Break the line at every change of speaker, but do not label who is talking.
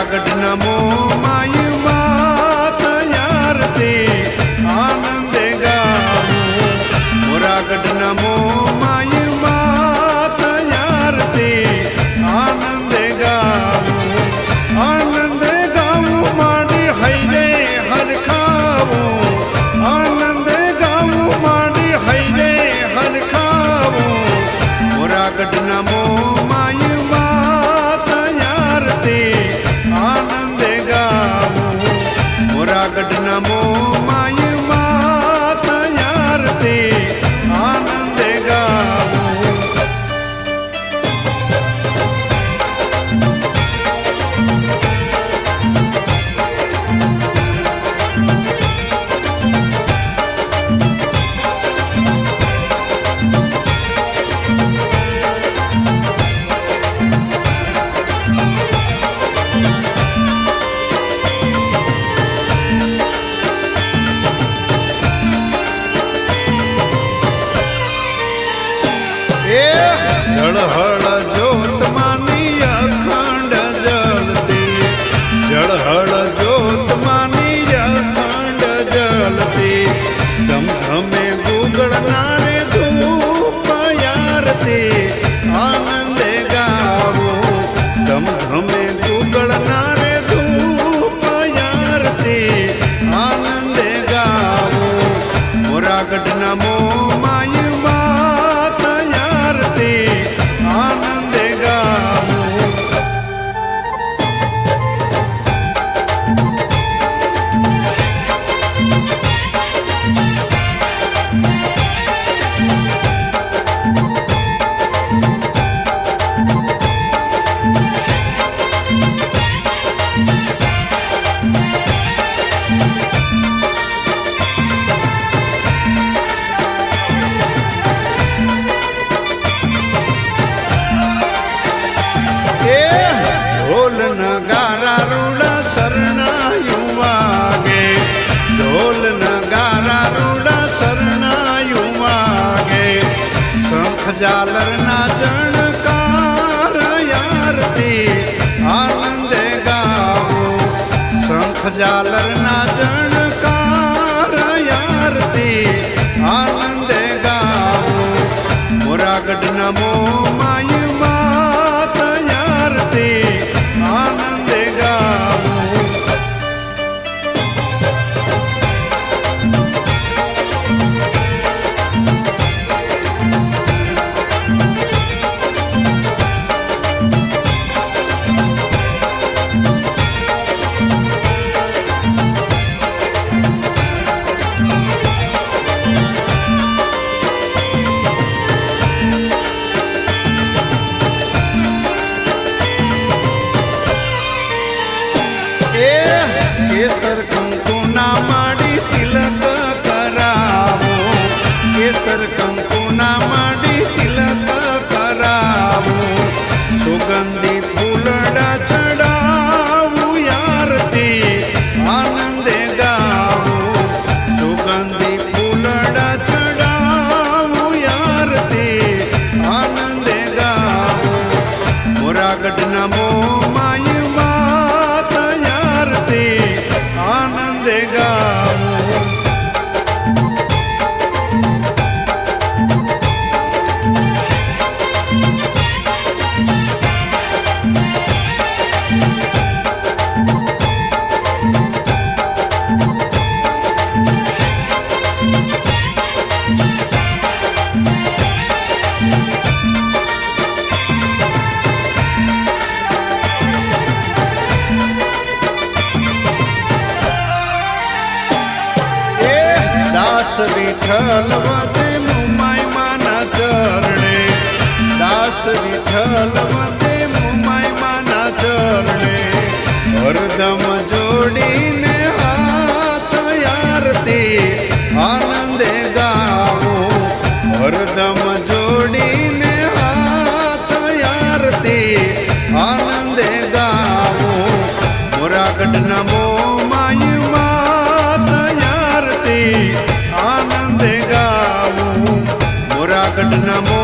મોરાગઢ નમો my માત યારતે આનંદે ગાવું મોરાગઢ નમો my માત યારતે આનંદે ગાવું માડી હૈને હરખાવું આનંદે ગાવું માડી હૈને હરખાવું મોરાગઢ નમો માય માત યારતે આનંદે ગાવું મોરાગઢ નમો માય માત યારતે આનંદે ગાવું જળહળ જ્યોત માની અખંડ જલતી જળહળ જ્યોત માની અખંડ જલતી ધમધમે ગુગળનારે ધૂપ યારતી આનંદે ગાવું ધમધમે ગુગળનારે ધૂપ યારતી આનંદે ગાવું મોરાગઢ નમો માય માત યારતી આનંદે ગાવું ઢોલ નગારા રૂડા શરણાયું વાગે ઢોલ નગારા રૂડા શરણાયું વાગે શંખ ઝાલરના જણકાર યારતી આનંદે ગાવું શંખ ઝાલરના જણકાર યારતી આનંદે ગાવું મોરાગઢ નમો માય માત યારતી આનંદે ગાવું કેસર કંકુના માડી તિલક કરાવું કેસર કંકુના માડી તિલક કરાવું સુગંધી ફૂલડા ચડાવું યારતી આનંદે ગાવું સુગંધી ફૂલડા ચડાવું યારતી આનંદે ગાવું મોરાગઢ નમો માય માત યારતી આનંદે ગાવું દાસ વિઠ્ઠલ વદે મુમાય માના ચરણે દાસ વિઠ્ઠલ વદે મુમાય માના ચરણે હરદમ જોડીને હાથ યારતી આનંદે ગાવું હરદમ જોડીને હાથ યારતી આનંદે ગાવું મોરાગઢ નમો માય માત યારતી આનંદે ગાવું મોરાગઢ નમો